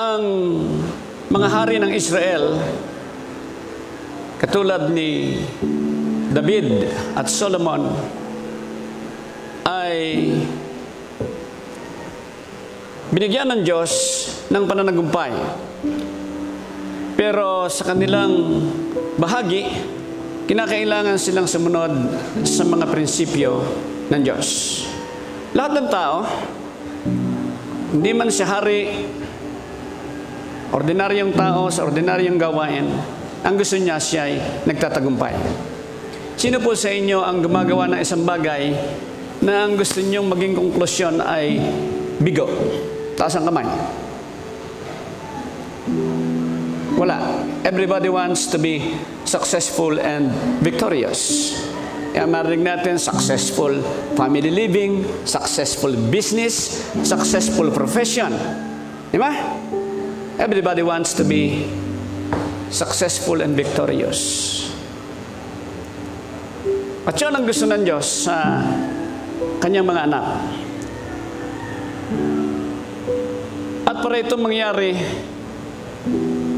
ang mga hari ng Israel, katulad ni David at Solomon, ay binigyan ng Diyos ng pananagumpay. Pero sa kanilang bahagi, kinakailangan silang sumunod sa mga prinsipyo ng Diyos. Lahat ng tao, hindi man siya hari, ordinaryong tao sa ordinaryong gawain, ang gusto niya siya ay nagtatagumpay. Sino po sa inyo ang gumagawa ng isang bagay na ang gusto niyong maging konklusyon ay bigo? Taas ang kamay. Wala. Everybody wants to be successful and victorious. Kaya marinig natin, successful family living, successful business, successful profession. Di ba? Everybody wants to be successful and victorious. At yun ang gusto ng Diyos sa kanyang mga anak. At para itong mangyari,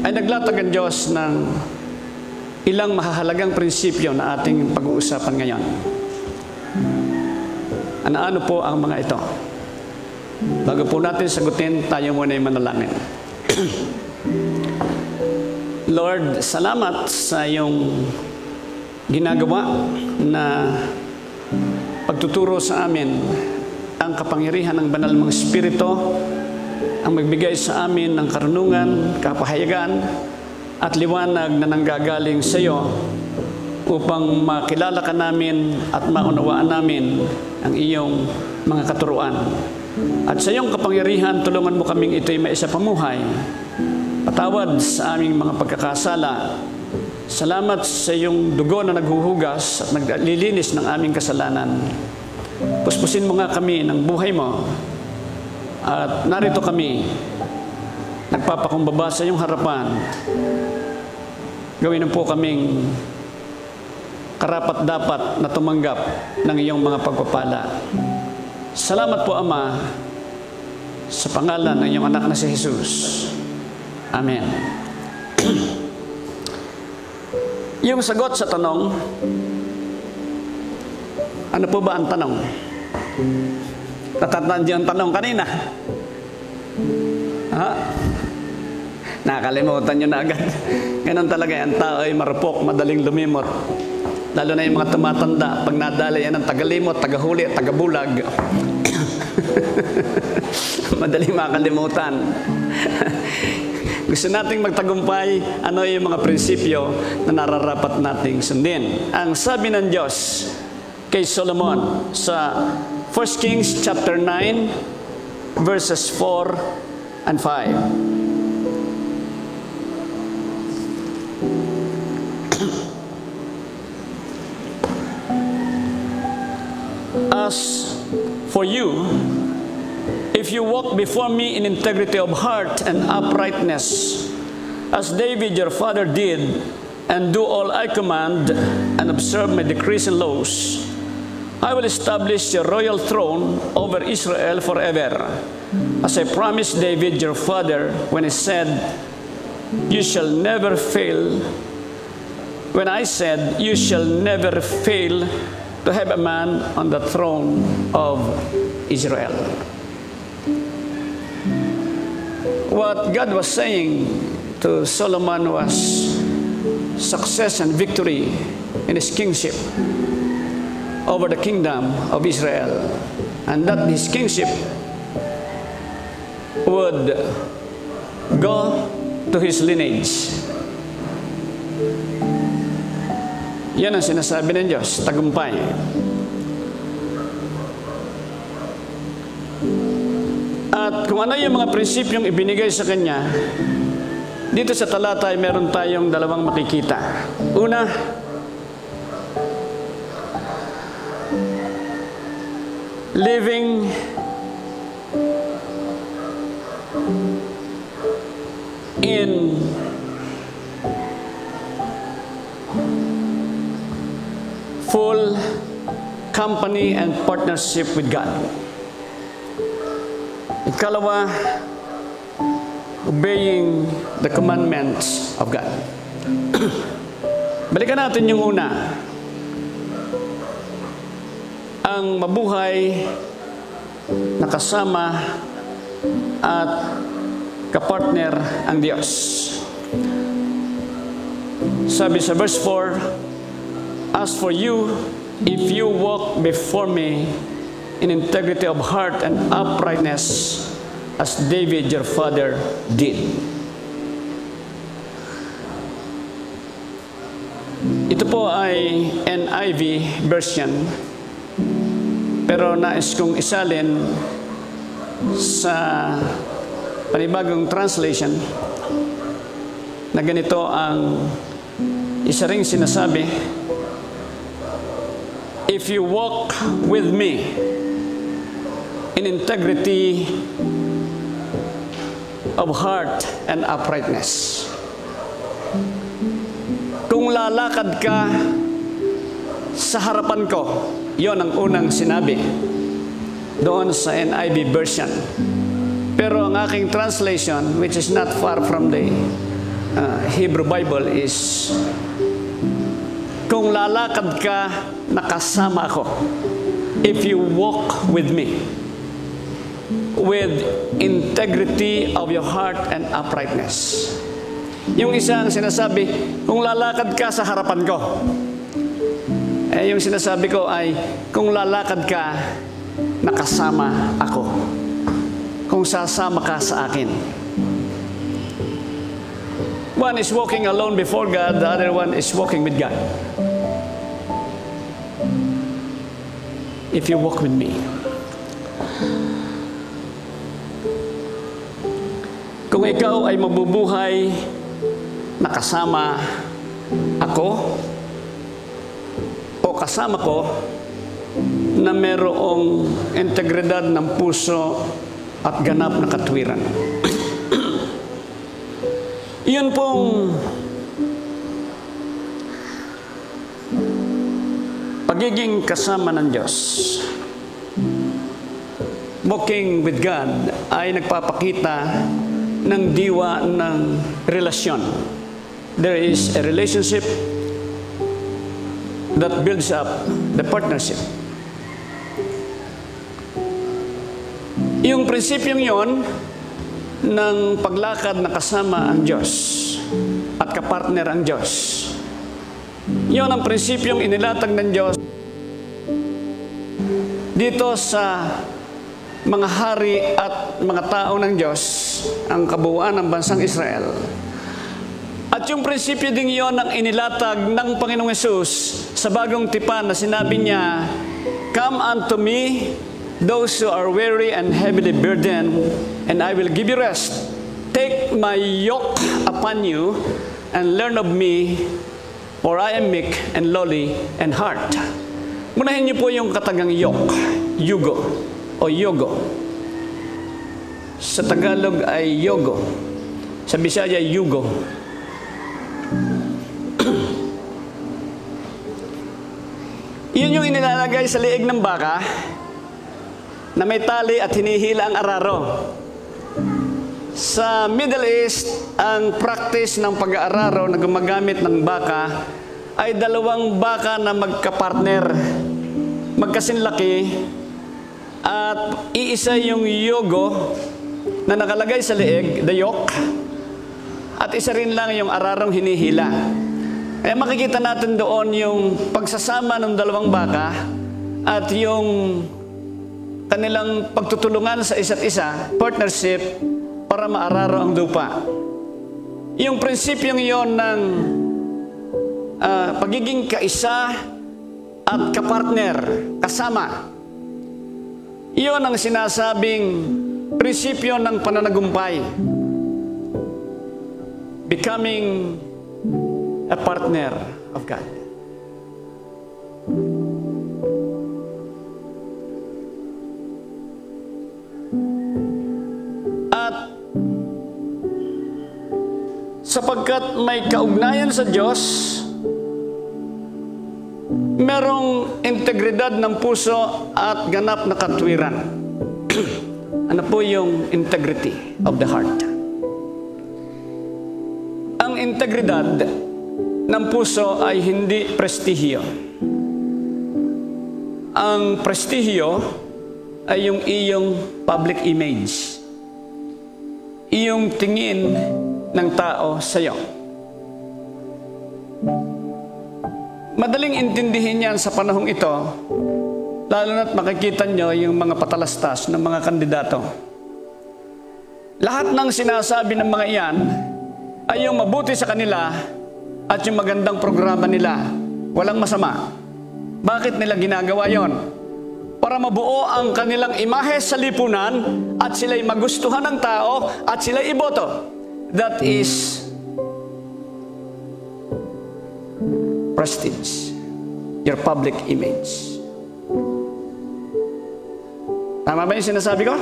ay naglatag ang Diyos ng ilang mahahalagang prinsipyo na ating pag-uusapan ngayon. Ano po ang mga ito? Bago po natin sagutin, tayo muna ay manalangin. Lord, salamat sa iyong ginagawa na pagtuturo sa amin. Ang kapangyarihan ng banal mong Espiritu ang magbigay sa amin ng karunungan, kapahayagan, at liwanag na nanggagaling sa iyo upang makilala ka namin at maunawaan namin ang iyong mga katuruan. At sa iyong kapangyarihan, tulungan mo kaming ito'y maisapamuhay. Patawad sa aming mga pagkakasala. Salamat sa iyong dugo na naghuhugas at naglilinis ng aming kasalanan. Puspusin mo nga kami ng buhay mo. At narito kami, nagpapakumbaba sa iyong harapan. Gawin po kaming karapat-dapat na tumanggap ng iyong mga pagpapala. Salamat po, Ama, sa pangalan ng iyong anak na si Jesus. Amen. Yung sagot sa tanong, ano po ba ang tanong? Natatandaan niyo ang tanong kanina? Ha? Nakalimutan niyo na agad. Ganun talaga, ang tao ay marupok, madaling lumimot. Lalo na yung mga tumatanda, pag nadala yan ng tagalimot, tagahuli, at tagabulag. Madaling makalimutan. Gusto nating magtagumpay, ano yung mga prinsipyo na nararapat nating sundin. Ang sabi ng Diyos kay Solomon sa 1 Kings chapter 9, verses 4 and 5. As for you, if you walk before me in integrity of heart and uprightness, as David your father did, and do all I command, and observe my decrees and laws, I will establish your royal throne over Israel forever, as I promised David your father when I said, you shall never fail. When I said, you shall never fail to have a man on the throne of Israel. What God was saying to Solomon was success and victory in his kingship over the kingdom of Israel, and that his kingship would go to his lineage. Yan ang sinasabi ng Diyos, tagumpay. At kung ano yung mga prinsipyong ibinigay sa Kanya, dito sa talata ay meron tayong dalawang makikita. Una, living in full company and partnership with God. Ikalawa, obeying the commandments of God. Balikan natin yung una. Ang mabuhay na kasama at kapartner ang Diyos. Sabi sa verse 4, "As for you, if you walk before me in integrity of heart and uprightness, as David your father did." Ito po ay NIV version, pero nais kong isalin sa panibagong translation na ganito ang isa ring sinasabi: "If you walk with me in integrity of heart and uprightness." Kung lalakad ka sa harapan ko, yon ang unang sinabi doon sa NIV version. Pero ang aking translation, which is not far from the Hebrew Bible, is kung lalakad ka, nakasama ako. If you walk with me with integrity of your heart and uprightness. Yung isang sinasabi, kung lalakad ka sa harapan ko. Yung sinasabi ko ay, kung lalakad ka, nakasama ako. Kung sasama ka sa akin. One is walking alone before God, the other one is walking with God. If you walk with me. Kung ikaw ay mabubuhay nakasama ako o kasama ko na merong integridad ng puso at ganap na katwiran. Iyon pong pagiging kasama ng Diyos, walking with God, ay nagpapakita ng diwa ng relasyon. There is a relationship that builds up the partnership. Yung prinsipyong yon ng paglakad na kasama ang Diyos at kapartner ang Diyos, yon ang prinsipyong inilatag ng Diyos dito sa mga hari at mga tao ng Diyos, ang kabuuan ng bansang Israel. At yung prinsipyo din yon ang inilatag ng Panginoong Hesus sa bagong tipan na sinabi niya, "Come unto me, those who are weary and heavily burdened, and I will give you rest. Take my yoke upon you and learn of me, for I am meek and lowly in heart." Munahin niyo po yung katagang yoke, yugo o yogo. Sa Tagalog ay yogo. Sa Bisaya, yugo. Yun yung inilalagay sa liig ng baka na may tali at hinihila ang araro. Sa Middle East, ang practice ng pag-aararo na gumagamit ng baka ay dalawang baka na magkapartner, magkasinlaki, at iisa yung yogo na nakalagay sa liig, the yoke, at isa rin lang yung ararong hinihila. Kaya makikita natin doon yung pagsasama ng dalawang baka at yung kanilang pagtutulungan sa isa't isa, partnership, para maararo ang lupa. Yung prinsipyong yon ng pagiging kaisa at kapartner, kasama, iyon ang sinasabing prinsipyo ng pananagumpay. Becoming a partner of God. At sapagkat may kaugnayan sa Diyos, merong integridad ng puso at ganap na katwiran. Ano po yung integrity of the heart? integridad ng puso ay hindi prestihyo. Ang prestihyo ay yung iyong public image, iyong tingin ng tao sa iyo. Madaling intindihin yan sa panahong ito, lalo na't makikita nyo yung mga patalastas ng mga kandidato. Lahat ng sinasabi ng mga iyan ay yung mabuti sa kanila at yung magandang programa nila. Walang masama. Bakit nila ginagawa yon? Para mabuo ang kanilang imahe sa lipunan at sila'y magustuhan ng tao at sila'y iboto. That is prestige, your public image. Tama ba yung sinasabi ko?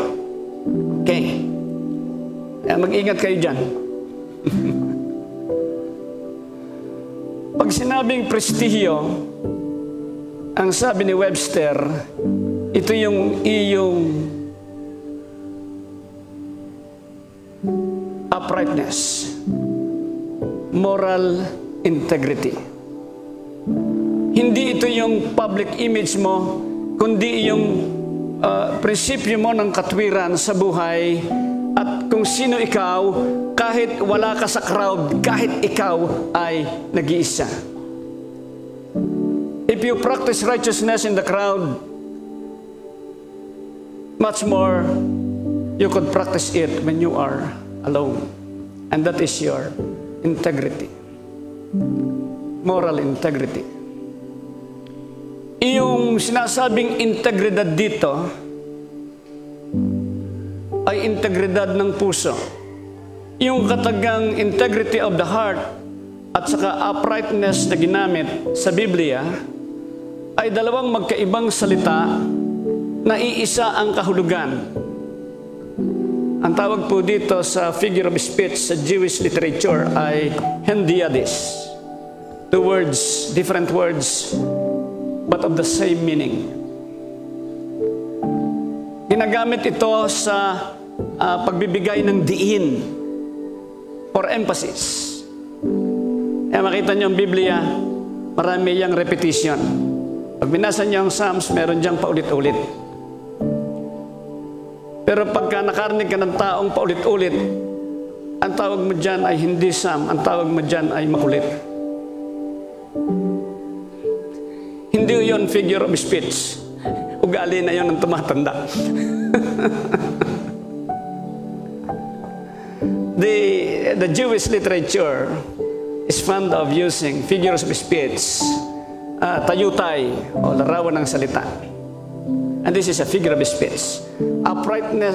Okay. Mag-ingat kayo dyan. Pag sinabing prestihyo, ang sabi ni Webster, ito yung iyong uprightness, moral integrity. Hindi ito yung public image mo, kundi yung prinsipyo mo ng katwiran sa buhay at kung sino ikaw, kahit wala ka sa crowd, kahit ikaw ay nag-iisa. If you practice righteousness in the crowd, much more you could practice it when you are alone. And that is your integrity. Moral integrity. Iyong sinasabing integridad dito ay integridad ng puso. Yung katagang integrity of the heart at saka uprightness na ginamit sa Biblia ay dalawang magkaibang salita na iisa ang kahulugan. Ang tawag po dito sa figure of speech sa Jewish literature ay hendiadys. Two words, different words, but of the same meaning. Ginagamit ito sa pagbibigay ng diin or emphasis. Makita niyo ang Biblia, marami yang repetition. Pag binasa niyo ang Psalms, meron diyang paulit-ulit. Pero pagka nakarinig ka ng taong paulit-ulit, ang tawag mo dyan ay hindi Psalm, ang tawag mo dyan ay makulit. Hindi yon figure of speech. Ugali na yon ng tumatanda. The Jewish literature is fond of using figures of speech, tayutay o larawan ng salita. And this is a figure of speech. Uprightness,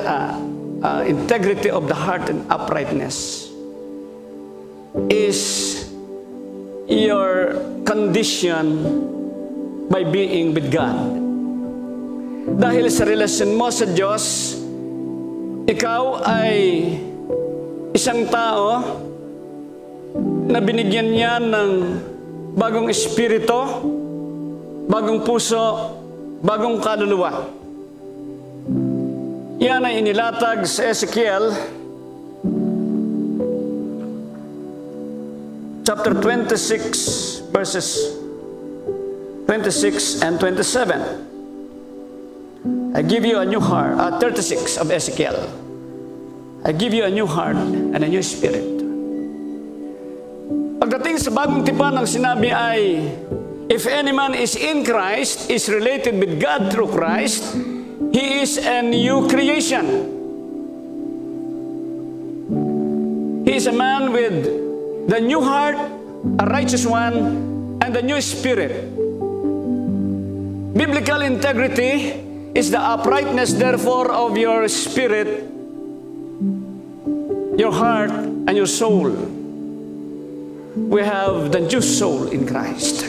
integrity of the heart and uprightness is your condition by being with God. Dahil sa relasyon mo sa Diyos, ikaw ay isang tao na binigyan niya ng bagong espiritu, bagong puso, bagong kaluluwa. Yan ay inilatag sa Ezekiel chapter 26 verses 26 and 27. I give you a new heart, 36 of Ezekiel. I give you a new heart and a new spirit. Pagdating sa bagong tipan, ang sinabi ay, if any man is in Christ, is related with God through Christ, he is a new creation. He is a man with the new heart, a righteous one, and the new spirit. Biblical integrity is the uprightness, therefore, of your spirit, your heart, and your soul. We have the new soul in Christ.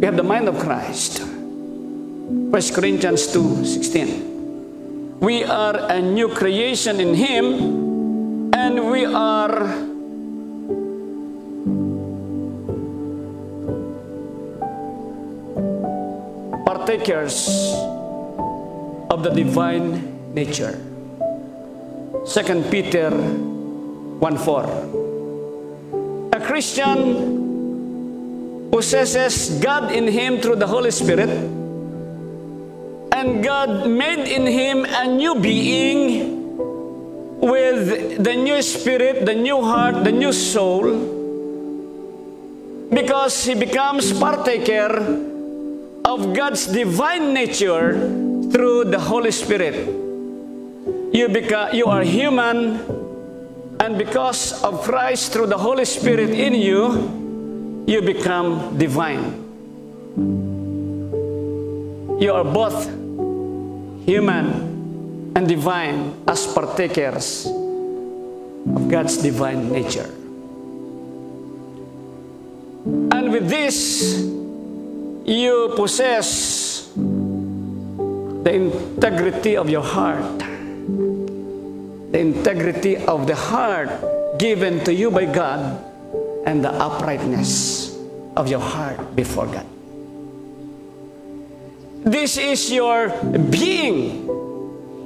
We have the mind of Christ. 1 Corinthians 2:16. We are a new creation in Him, and we are partakers of the divine nature. 2 Peter 1:4. A Christian possesses God in him through the Holy Spirit, and God made in him a new being with the new spirit, the new heart, the new soul, because he becomes partaker of God's divine nature through the Holy Spirit. You are human, and because of Christ through the Holy Spirit in you, you become divine. You are both human and divine as partakers of God's divine nature. And with this, you possess the integrity of your heart. The integrity of the heart given to you by God, and the uprightness of your heart before God. This is your being.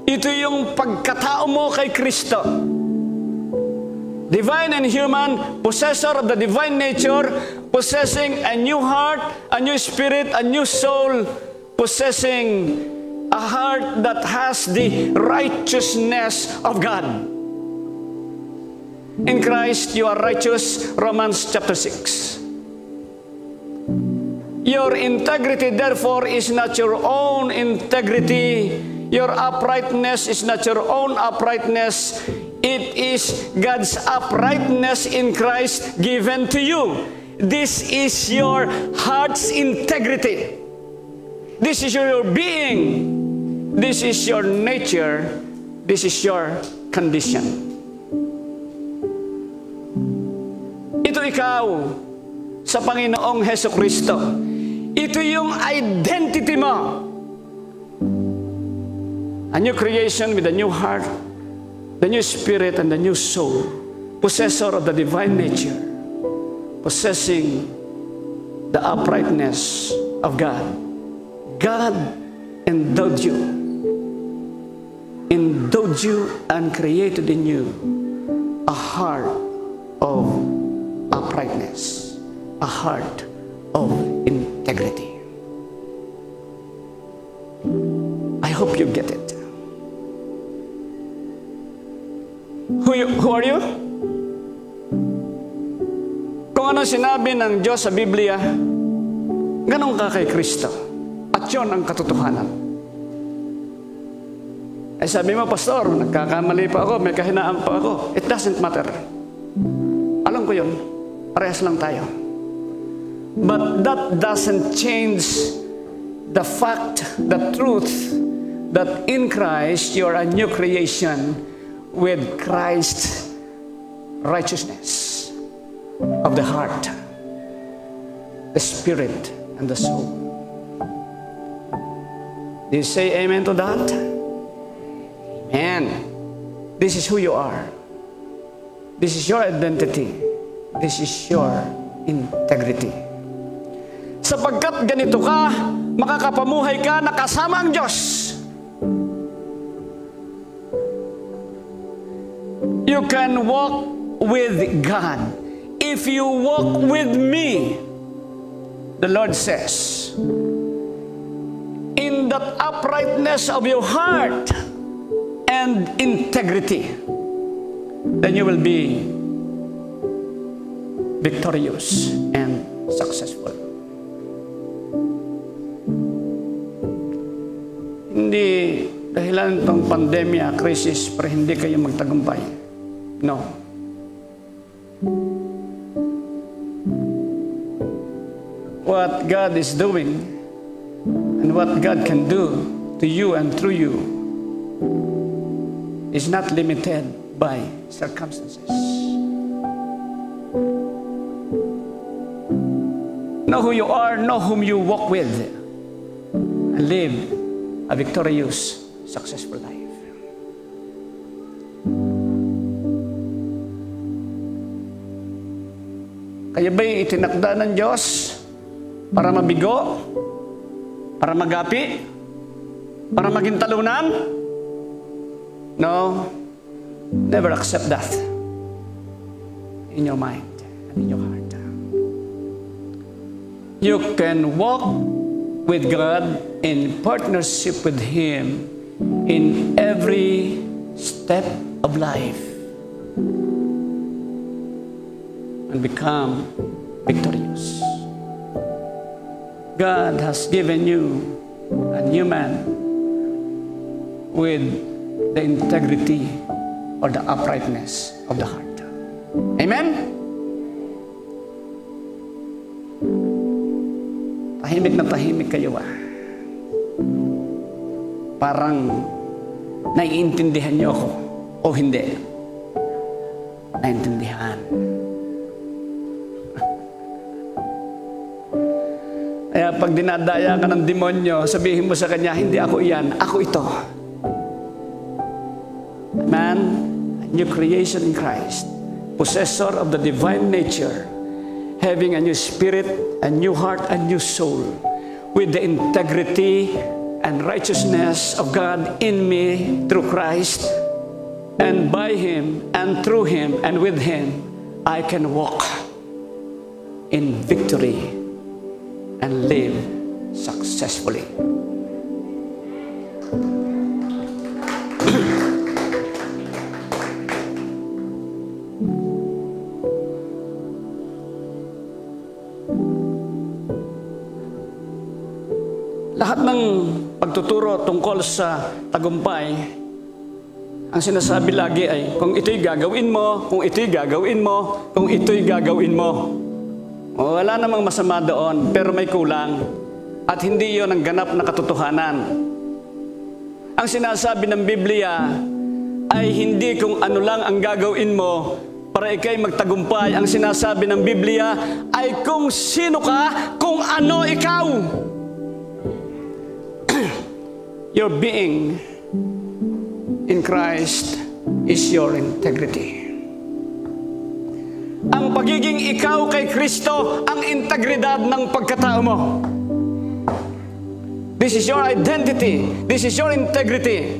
Ito yung pagkatao mo kay Kristo. Divine and human, possessor of the divine nature, possessing a new heart, a new spirit, a new soul, possessing a heart that has the righteousness of God. In Christ, you are righteous, Romans chapter 6. Your integrity, therefore, is not your own integrity. Your uprightness is not your own uprightness. It is God's uprightness in Christ given to you. This is your heart's integrity. This is your being. This is your nature. This is your condition. Ito ikaw sa Panginoong Hesukristo. Ito yung identity mo. A new creation with a new heart, the new spirit, and the new soul. Possessor of the divine nature. Possessing the uprightness of God. God endowed you. Endowed you and created in you a heart of uprightness, a heart of integrity. I hope you get it. Who are you? Kung ano sinabi ng Diyos sa Biblia, ganun ka kay Kristo. At yun ang katotohanan. Eh sabi mo, Pastor, nagkakamali pa ako, may kahinaan pa ako. It doesn't matter. Alam ko yun. Parehas lang tayo. But that doesn't change the fact, the truth, that in Christ you are a new creation with Christ's righteousness of the heart, the spirit, and the soul. Do you say amen to that? Amen. This is who you are. This is your identity. This is your integrity. Sapagkat ganito ka, makakapamuhay ka na kasama ang Diyos. You can walk with God. If you walk with me, the Lord says, in that uprightness of your heart and integrity, then you will be victorious and successful. Hindi dahilan itong pandemya, crisis, para hindi kayo magtagumpay. No. What God is doing and what God can do to you and through you is not limited by circumstances. Know who you are, know whom you walk with, and live a victorious, successful life. Kaya ba'y itinakda ng Diyos para mabigo? Para magapi? Para maging talunan? No, never accept that. in your mind and in your heart. You can walk with God in partnership with Him in every step of life and become victorious. God has given you a new man with the integrity or the uprightness of the heart. Amen? Tahimik na tahimik kayo Parang naiintindihan niyo ako o hindi? Naiintindihan. Kaya pag dinadaya ka ng demonyo, sabihin mo sa kanya, hindi ako iyan, ako ito. Man, a new creation in Christ, possessor of the divine nature, having a new spirit, a new heart, a new soul, with the integrity and righteousness of God in me through Christ, and by Him, and through Him, and with Him, I can walk in victory and live successfully. Lahat ng pagtuturo tungkol sa tagumpay, ang sinasabi lagi ay, kung ito'y gagawin mo, kung ito'y gagawin mo, kung ito'y gagawin mo. Wala namang masama doon, pero may kulang. At hindi yon ang ganap na katotohanan. Ang sinasabi ng Biblia ay hindi kung ano lang ang gagawin mo para ikay magtagumpay. Ang sinasabi ng Biblia ay kung sino ka, kung ano ikaw. Your being in Christ is your integrity. Ang pagiging ikaw kay Kristo, ang integridad ng pagkatao mo. This is your identity. This is your integrity.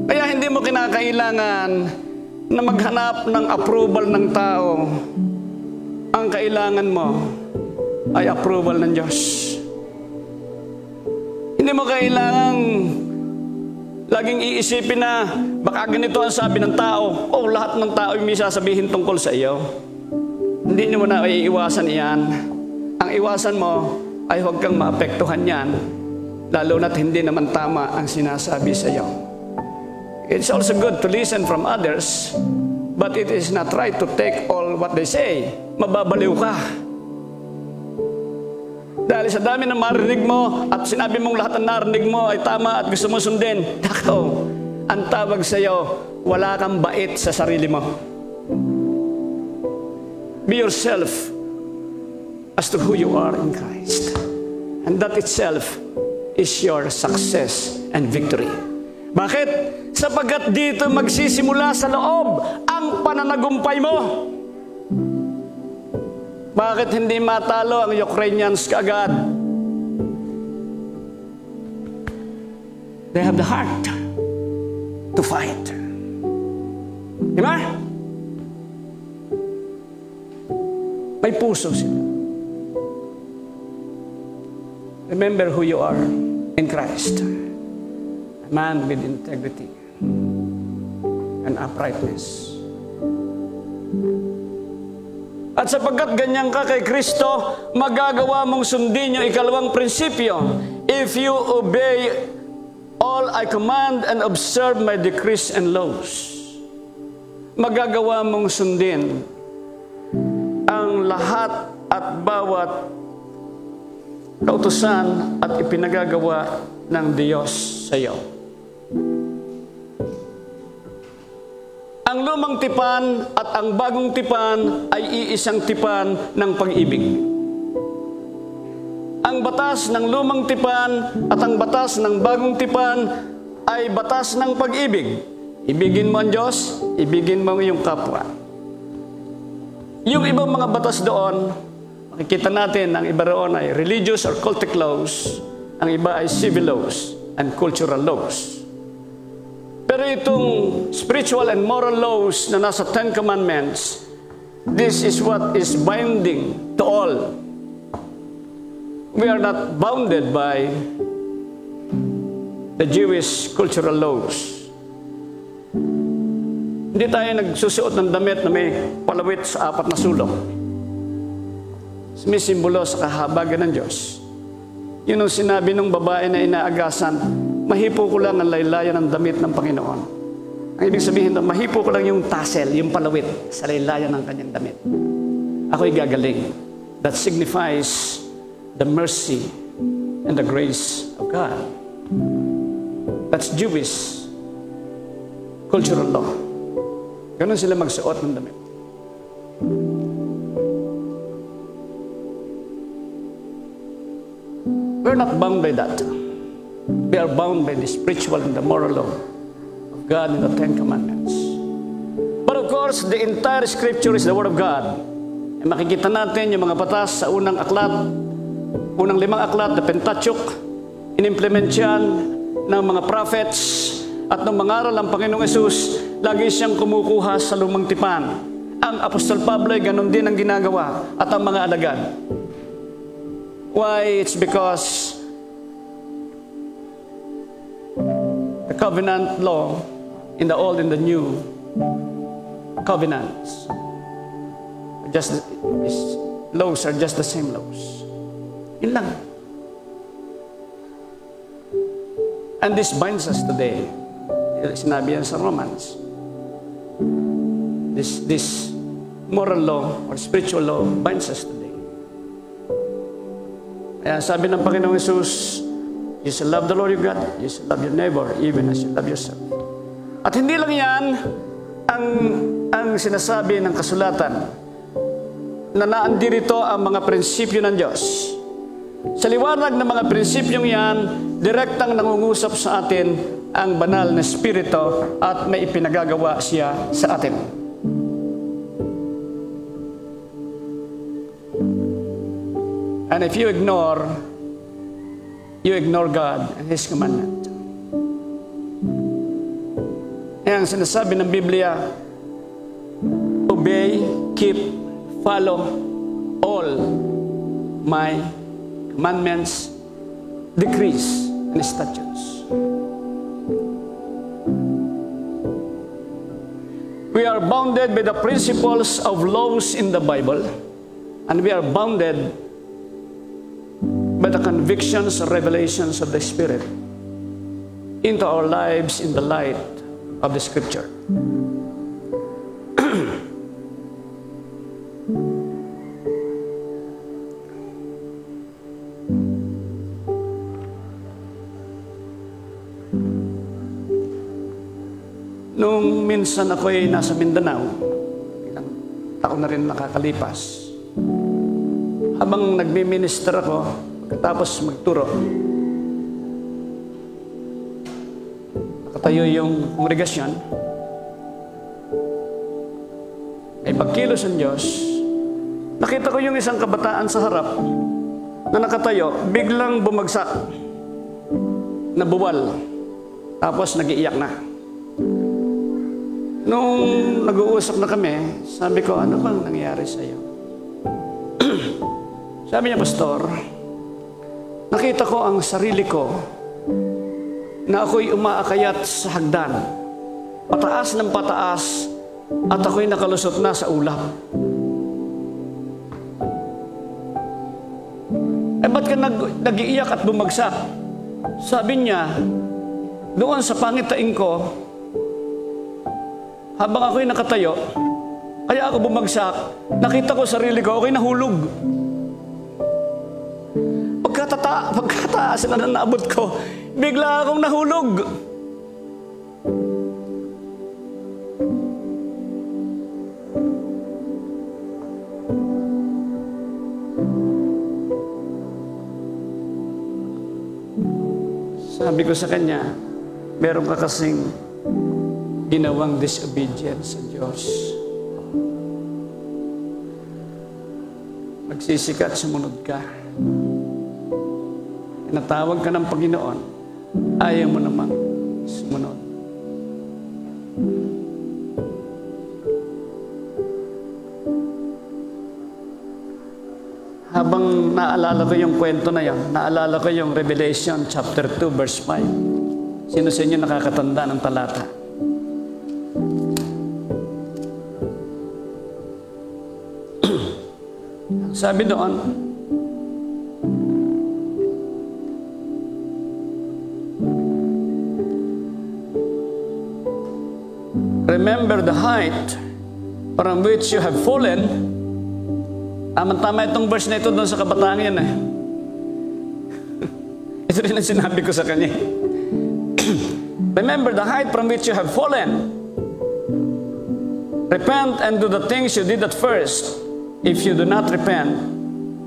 Kaya hindi mo kinakailangan na maghanap ng approval ng tao. Ang kailangan mo ay approval ng Diyos. Hindi mo kailangang laging iisipin na baka ganito ang sabi ng tao. Lahat ng tao ay may sasabihin tungkol sa iyo. Hindi mo na iiwasan iyan. Ang iwasan mo ay huwag kang maapektuhan yan, lalo na't hindi naman tama ang sinasabi sa iyo. It's also good to listen from others, but it is not right to take all what they say. Mababaliw ka. Dahil sa dami ng marinig mo at sinabi mong lahat ng narinig mo ay tama at gusto mo sundin, nako, ang tawag sa iyo, wala kang bait sa sarili mo. Be yourself as to who you are in Christ. And that itself is your success and victory. Bakit? Sapagkat dito magsisimula sa loob ang pananagumpay mo. Bakit hindi matalo ang Ukrainians kaagad? They have the heart to fight. Di ba? May puso sila. Remember who you are in Christ. A man with integrity and uprightness. At sapagkat ganyan ka kay Kristo, magagawa mong sundin yung ikalawang prinsipyo. If you obey all I command and observe my decrees and laws, magagawa mong sundin ang lahat at bawat kautusan at ipinagagawa ng Diyos sa iyo. Ang lumang tipan at ang bagong tipan ay iisang tipan ng pag-ibig. Ang batas ng lumang tipan at ang batas ng bagong tipan ay batas ng pag-ibig. Ibigin mo ang Diyos, ibigin mo yung kapwa. Yung ibang mga batas doon, makikita natin, ang iba roon ay religious or cultic laws, ang iba ay civil laws and cultural laws. Pero Pero itong spiritual and moral laws na nasa Ten Commandments, this is what is binding to all. We are not bounded by the Jewish cultural laws. Hindi tayo nagsusuot ng damit na may palawit sa 4 na sulok. May simbolo sa kahabagan ng Diyos. Yun ang sinabi ng babae na inaagasan, mahipo ko lang ang laylayan ng damit ng Panginoon. Ang ibig sabihin, mahipo ko lang yung tassel, yung palawit sa laylayan ng kanyang damit. Ako'y gagaling. That signifies the mercy and the grace of God. That's Jewish cultural law. Ganun sila magsuot ng damit. We're not bound by that. We are bound by the spiritual and the moral law of God in the Ten Commandments. But of course, the entire Scripture is the Word of God. E makikita natin yung mga batas sa unang 5 aklat, the Pentateuch, inimplement yan ng mga prophets at ng mga aral ng Panginoong Hesus, lagi siyang kumukuha sa lumang tipan. Ang Apostol Pablo ay ganun din ang ginagawa at ang mga alagad. Why? It's because the covenant law in the Old and the New covenants, laws are just the same laws. Yun lang. And this binds us today. Sinabi yan sa Romans. This moral law or spiritual law binds us today. Kaya sabi ng Panginoong Hesus, you shall love the Lord your God, you shall love your neighbor, even as you love yourself. At hindi lang yan ang sinasabi ng kasulatan, na naandirito ang mga prinsipyo ng Diyos. Sa liwanag ng mga prinsipyong yan, direktang nangungusap sa atin ang banal na Espiritu at may ipinagagawa siya sa atin. And if you ignore God and His commandment. Kaya ang sinasabi ng Biblia, obey, keep, follow all my commandments, decrees, and statutes. We are bounded by the principles of laws in the Bible, and we are bounded by the convictions or revelations of the Spirit into our lives in the light of the Scripture. Nung minsan ako'y nasa Mindanao, ilang taon na rin nakakalipas, habang nagmi-minister ako, pagkatapos magturo, nakatayo yung kongregasyon, may pagkilos ng Diyos, nakita ko yung isang kabataan sa harap na nakatayo, biglang bumagsak, nabuwal, tapos nag-iiyak na. Nung nag-uusap na kami, sabi ko, ano bang nangyari sa'yo? Sabi niya, Pastor, nakita ko ang sarili ko na ako'y umaakayat sa hagdan, pataas ng pataas, at ako'y nakalusot na sa ulap. Ba't ka nag-iiyak at bumagsak? Sabi niya, doon sa pangitain ko, habang ako'y nakatayo, kaya ako bumagsak, nakita ko sarili ko, ako'y nahulog. Pagkataas na naabot ko, bigla akong nahulog. Sabi ko sa kanya, meron ka kasing ginawang disobedience sa Diyos. Magsisikat, sumunod ka. Natawag ka ng Panginoon, ayaw mo namang sumunod. Habang naalala ko yung kwento na yun, naalala ko yung Revelation chapter 2 verse 5. Sino sa inyo nakakatanda ng talata? Sabi doon, remember the height from which you have fallen. Tama itong verse na ito doon sa kabataan yan eh. Ito rin ang sinabi ko sa kanya. Remember the height from which you have fallen. Repent and do the things you did at first. If you do not repent,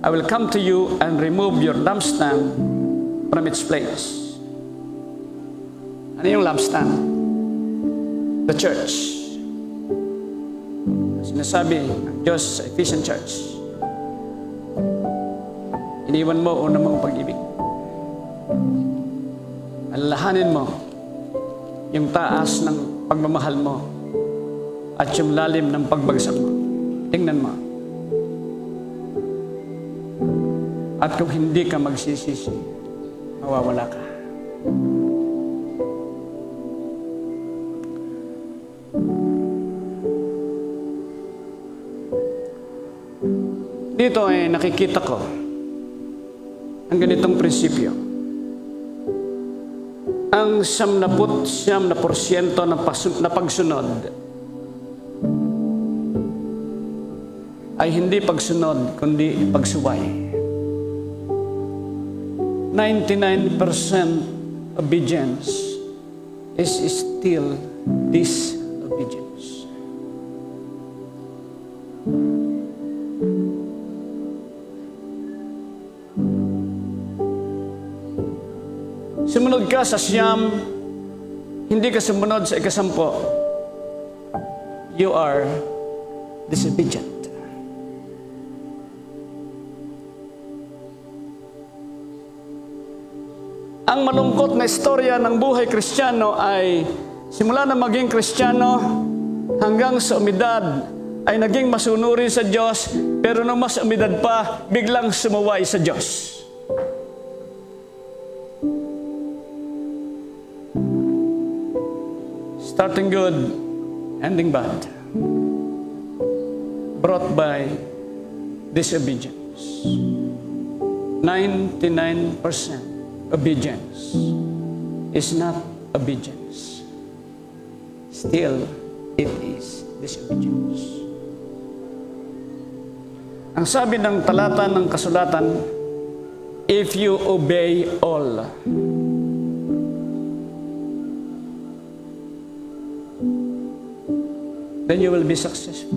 I will come to you and remove your lampstand from its place. Ano yung lampstand? The church. Sinasabi ng Diyos sa Ephesian Church. Iniwan mo una mong pag-ibig. Alalahanin mo yung taas ng pagmamahal mo at yung lalim ng pagbagsak mo. Tingnan mo. At kung hindi ka magsisisi, mawawala ka. Dito ay nakikita ko ang ganitong prinsipyo. Ang 99% na pagsunod ay hindi pagsunod, kundi pagsuway. 99% obedience is still disobedience. Sumunod ka sa 9, hindi ka sumunod sa 10, you are disobedient. Ang malungkot na istorya ng buhay Kristiyano ay simula na maging Kristiyano hanggang sa umidad ay naging masunuri sa Diyos, pero nung mas umidad pa, biglang sumuway sa Diyos. Starting good, ending bad. Brought by disobedience. 99% obedience is not obedience. Still, it is disobedience. Ang sabi ng talata ng kasulatan, if you obey all, then you will be successful.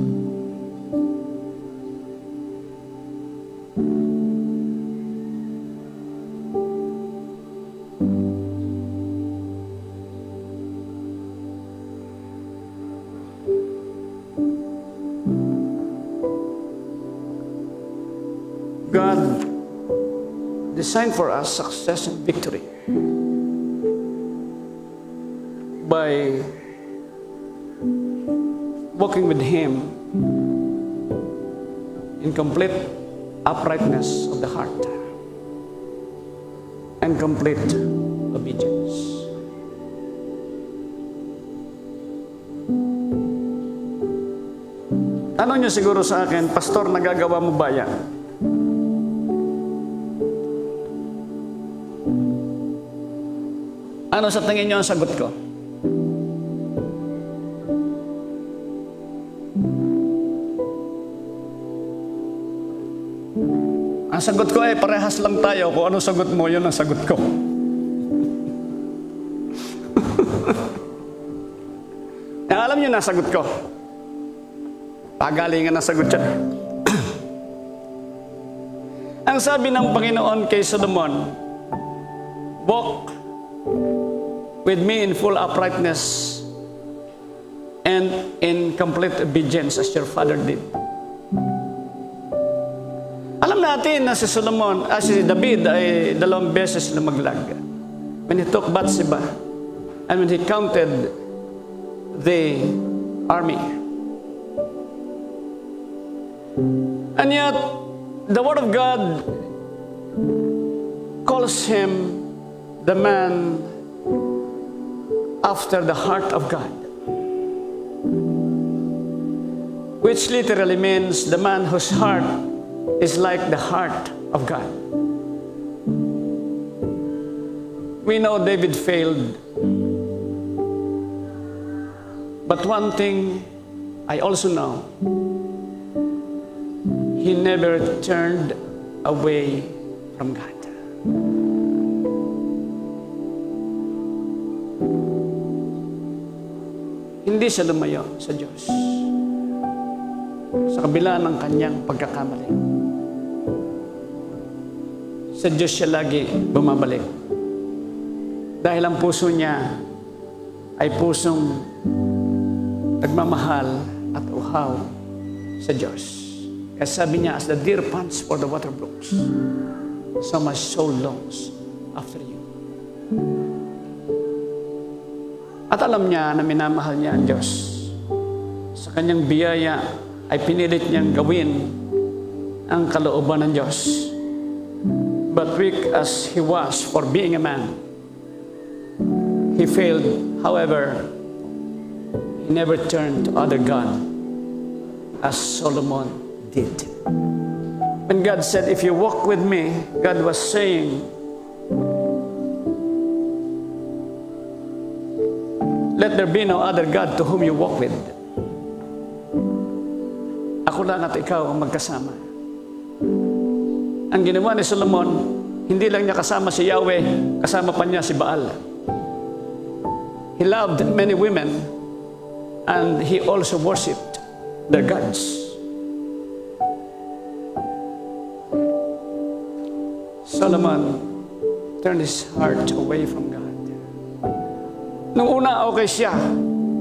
God designed for us success and victory by walking with Him in complete uprightness of the heart and complete obedience. Tanong niyo siguro sa akin, Pastor, nagagawa mo ba yan? Ano sa tingin niyo ang sagot ko? Ang sagot ko ay parehas lang tayo. Kung ano sagot mo, yun ang sagot ko. Alam niyo na sagot ko. Pagalingan ang sagot siya. Ang sabi ng Panginoon kay Solomon, walk with me in full uprightness and in complete obedience as your father did. Alam natin na si Solomon, si David ay 2 beses lumaglag. When he took Bathsheba and when he counted the army. And yet, the Word of God calls him the man after the heart of God, which literally means the man whose heart is like the heart of God. We know David failed, but one thing I also know, he never turned away from God. Hindi siya lumayo sa Diyos sa kabila ng kanyang pagkakamali. Sa Diyos siya lagi bumabalik. Dahil ang puso niya ay pusong nagmamahal at uhaw sa Diyos. Kaya sabi niya, as the deer pants for the water brooks, so my soul longs after you. At alam niya na minamahal niya ang Diyos. Sa kanyang biyaya ay pinilit niyang gawin ang kalooban ng Diyos. But weak as he was for being a man, he failed. However, he never turned to other God as Solomon did. When God said, if you walk with me, God was saying, let there be no other God to whom you walk with. Ako lang at ikaw ang magkasama. Ang ginawa ni Solomon, hindi lang niya kasama si Yahweh, kasama pa niya si Baal. He loved many women and he also worshipped their gods. Solomon turned his heart away from God. Nung una, okay siya,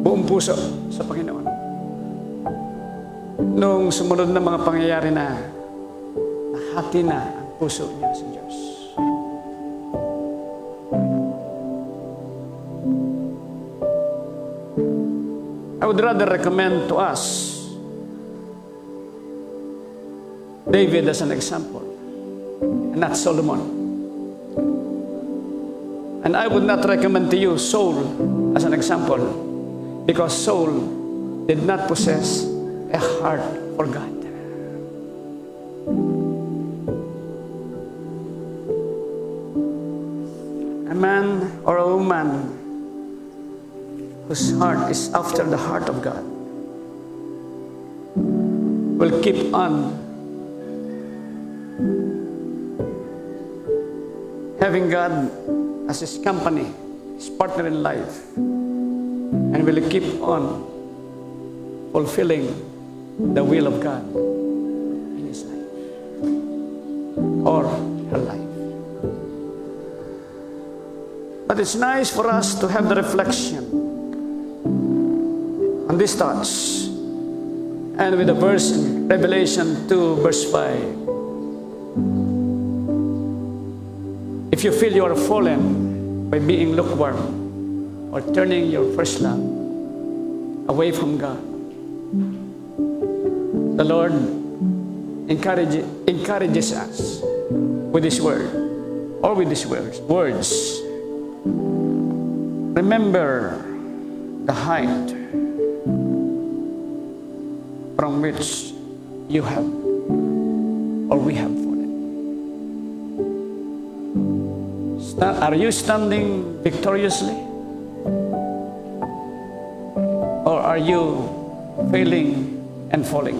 buong puso sa Panginoon. Nung sumunod na mga pangyayari na, nahati na ang puso niya sa Diyos. I would rather recommend to us David as an example, and not Solomon. And I would not recommend to you Saul as an example, because Saul did not possess a heart for God. A man or a woman whose heart is after the heart of God will keep on having God as his company, his partner in life, and will keep on fulfilling the will of God in his life or her life. But it's nice for us to have the reflection on these thoughts, and with the verse in Revelation 2 verse 5. If you feel you are fallen by being lukewarm or turning your first love away from God, the Lord encourages us with His word, or with these words. Remember the height from which you have, or we have fallen. Are you standing victoriously? Or are you failing and falling?